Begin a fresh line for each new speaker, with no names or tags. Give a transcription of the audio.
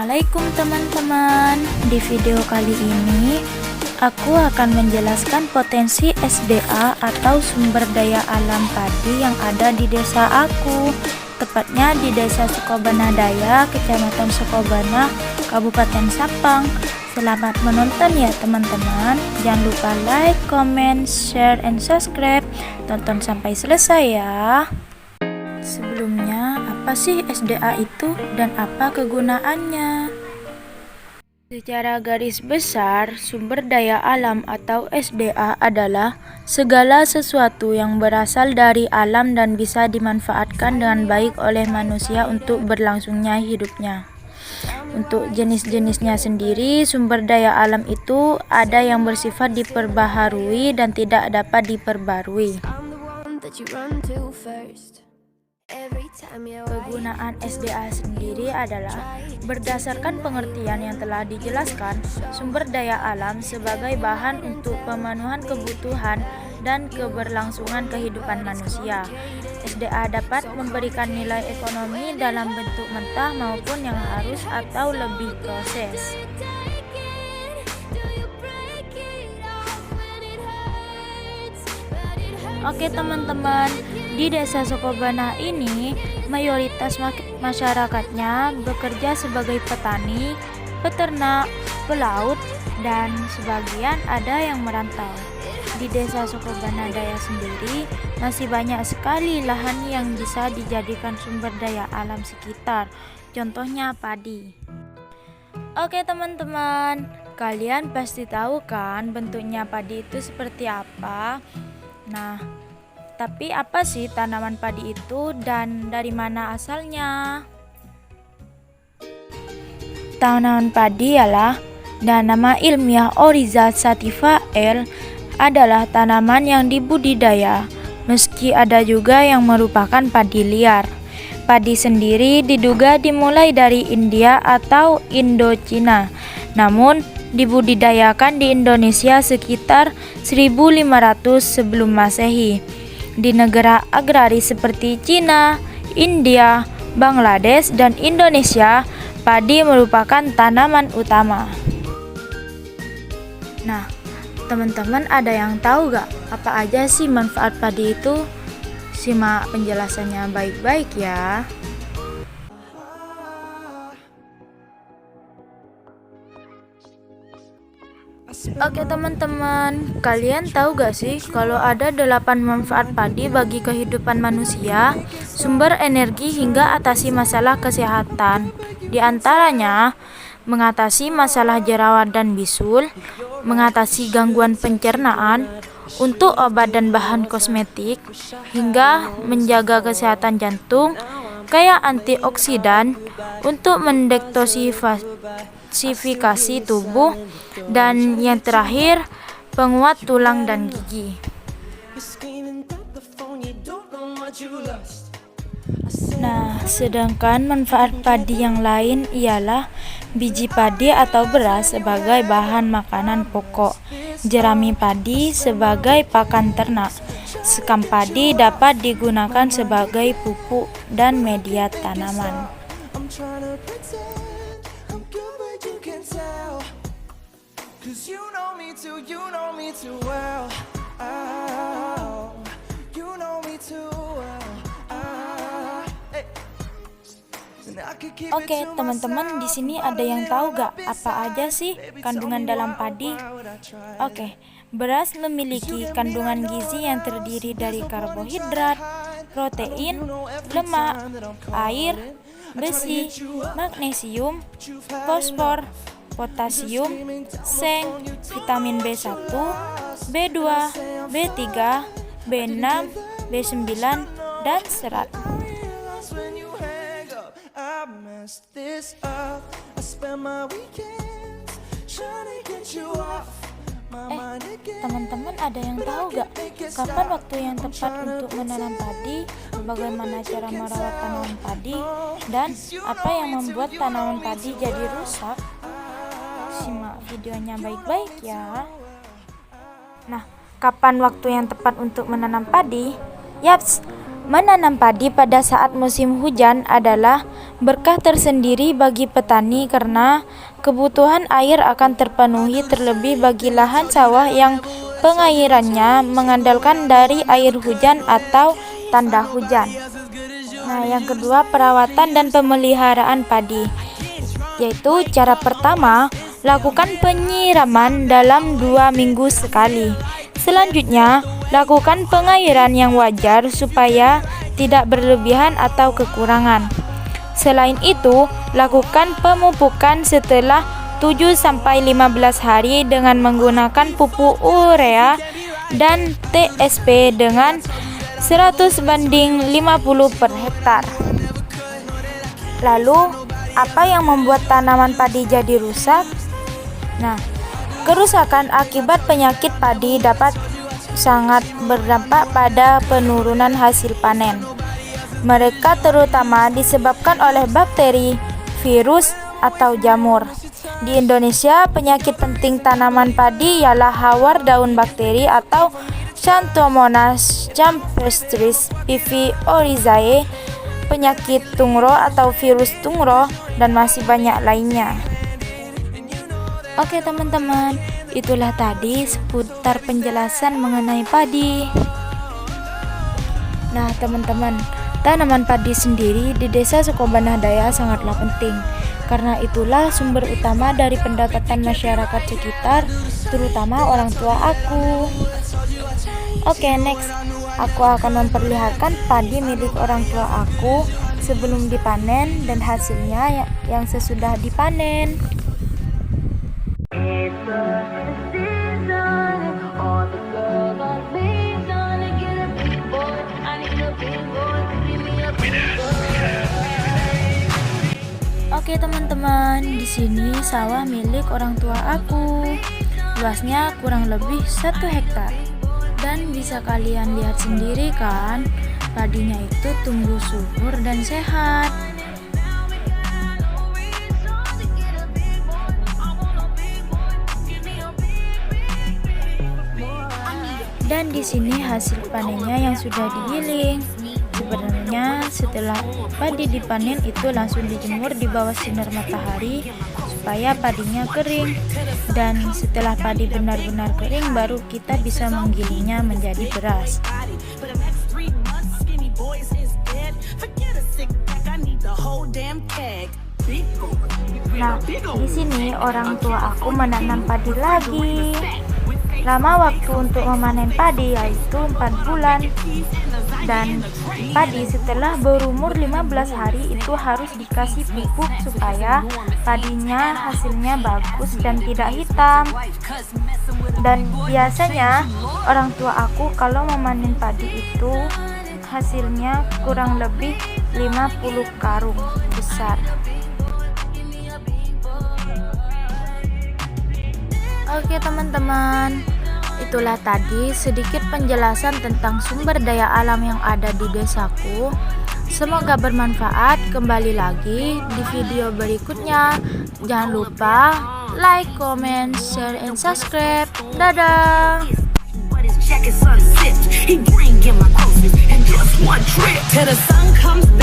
Assalamualaikum teman-teman. Di video kali ini aku akan menjelaskan potensi SDA atau sumber daya alam padi yang ada di desa aku, tepatnya di Desa Sukobana Daya, Kecamatan Sukobana, Kabupaten Sapang. Selamat menonton ya teman-teman. Jangan lupa like, comment, share, and subscribe. Tonton sampai selesai ya. Sebelumnya, apa sih SDA itu dan apa kegunaannya? Secara garis besar, sumber daya alam atau SDA adalah segala sesuatu yang berasal dari alam dan bisa dimanfaatkan dengan baik oleh manusia untuk berlangsungnya hidupnya. Untuk jenis-jenisnya sendiri, sumber daya alam itu ada yang bersifat diperbaharui dan tidak dapat diperbarui. Kegunaan SDA sendiri adalah berdasarkan pengertian yang telah dijelaskan, sumber daya alam sebagai bahan untuk pemenuhan kebutuhan dan keberlangsungan kehidupan manusia. SDA dapat memberikan nilai ekonomi dalam bentuk mentah maupun yang harus atau lebih proses. Oke teman-teman, di Desa Sukobana ini mayoritas masyarakatnya bekerja sebagai petani, peternak, pelaut, dan sebagian ada yang merantau. Di Desa Sukobana Daya sendiri masih banyak sekali lahan yang bisa dijadikan sumber daya alam sekitar, contohnya padi. Oke teman-teman, kalian pasti tahu kan bentuknya padi itu seperti apa? Nah, tapi apa sih tanaman padi itu dan dari mana asalnya? Tanaman padi ialah, dan nama ilmiah Oryza sativa L, adalah tanaman yang dibudidaya, meski ada juga yang merupakan padi liar. Padi sendiri diduga dimulai dari India atau Indochina, namun dibudidayakan di Indonesia sekitar 1500 sebelum Masehi. Di negara agraris seperti Cina, India, Bangladesh, dan Indonesia, padi merupakan tanaman utama. Nah, teman-teman ada yang tahu gak apa aja sih manfaat padi itu? Simak penjelasannya baik-baik ya. Oke teman-teman, kalian tahu gak sih kalau ada 8 manfaat padi bagi kehidupan manusia, sumber energi hingga atasi masalah kesehatan. Di antaranya, mengatasi masalah jerawat dan bisul, mengatasi gangguan pencernaan, untuk obat dan bahan kosmetik, hingga menjaga kesehatan jantung, kaya antioksidan, untuk mendetoksifikasi tubuh, dan yang terakhir penguat tulang dan gigi. Nah, sedangkan manfaat padi yang lain ialah biji padi atau beras sebagai bahan makanan pokok, jerami padi sebagai pakan ternak, sekam padi dapat digunakan sebagai pupuk dan media tanaman. Oke, teman-teman, di sini ada yang tahu gak apa aja sih kandungan dalam padi? Oke, beras memiliki kandungan gizi yang terdiri dari karbohidrat, protein, lemak, air, besi, magnesium, fosfor, potasium, seng, vitamin B1, B2, B3, B6, B9, dan serat. Teman-teman ada yang tahu gak kapan waktu yang tepat untuk menanam padi, bagaimana cara merawat tanaman padi, dan apa yang membuat tanaman padi jadi rusak? Simak videonya baik-baik ya. Nah, kapan waktu yang tepat untuk menanam padi? Yaps, Menanam padi pada saat musim hujan adalah berkah tersendiri bagi petani karena kebutuhan air akan terpenuhi, terlebih bagi lahan sawah yang pengairannya mengandalkan dari air hujan atau tanda hujan. Nah, yang kedua, perawatan dan pemeliharaan padi, yaitu cara pertama, lakukan penyiraman dalam 2 minggu sekali. Selanjutnya, lakukan pengairan yang wajar supaya tidak berlebihan atau kekurangan. Selain itu, lakukan pemupukan setelah 7-15 hari dengan menggunakan pupuk urea dan TSP dengan 100:50 per hektar. Lalu, apa yang membuat tanaman padi jadi rusak? Nah, kerusakan akibat penyakit padi dapat sangat berdampak pada penurunan hasil panen. Mereka terutama disebabkan oleh bakteri, virus, atau jamur. Di Indonesia, penyakit penting tanaman padi ialah hawar daun bakteri atau Xanthomonas campestris, PV oryzae, penyakit tungro atau virus tungro, dan masih banyak lainnya. Oke teman-teman, itulah tadi seputar penjelasan mengenai padi. Nah teman-teman, tanaman padi sendiri di desa Sukobanah Daya sangatlah penting. Karena itulah sumber utama dari pendapatan masyarakat sekitar, terutama orang tua aku. Oke, next, aku akan memperlihatkan padi milik orang tua aku sebelum dipanen dan hasilnya yang sesudah dipanen. Oke teman-teman, di sini sawah milik orang tua aku. Luasnya kurang lebih 1 hektar. Dan bisa kalian lihat sendiri kan, padinya itu tumbuh subur dan sehat. Dan di sini hasil panennya yang sudah digiling. Sebenarnya setelah padi dipanen itu langsung dijemur di bawah sinar matahari supaya padinya kering. Dan setelah padi benar-benar kering baru kita bisa menggilingnya menjadi beras. Nah, di sini orang tua aku menanam padi lagi. Lama waktu untuk memanen padi yaitu 4 bulan. Dan padi setelah berumur 15 hari itu harus dikasih pupuk supaya padinya hasilnya bagus dan tidak hitam. Dan biasanya orang tua aku kalau memanen padi itu hasilnya kurang lebih 50 karung besar. Oke teman-teman, itulah tadi sedikit penjelasan tentang sumber daya alam yang ada di desaku. Semoga bermanfaat. Kembali lagi di video berikutnya. Jangan lupa like, comment, share, and subscribe. Dadah. He bringing my groceries and just one trip till the sun comes back.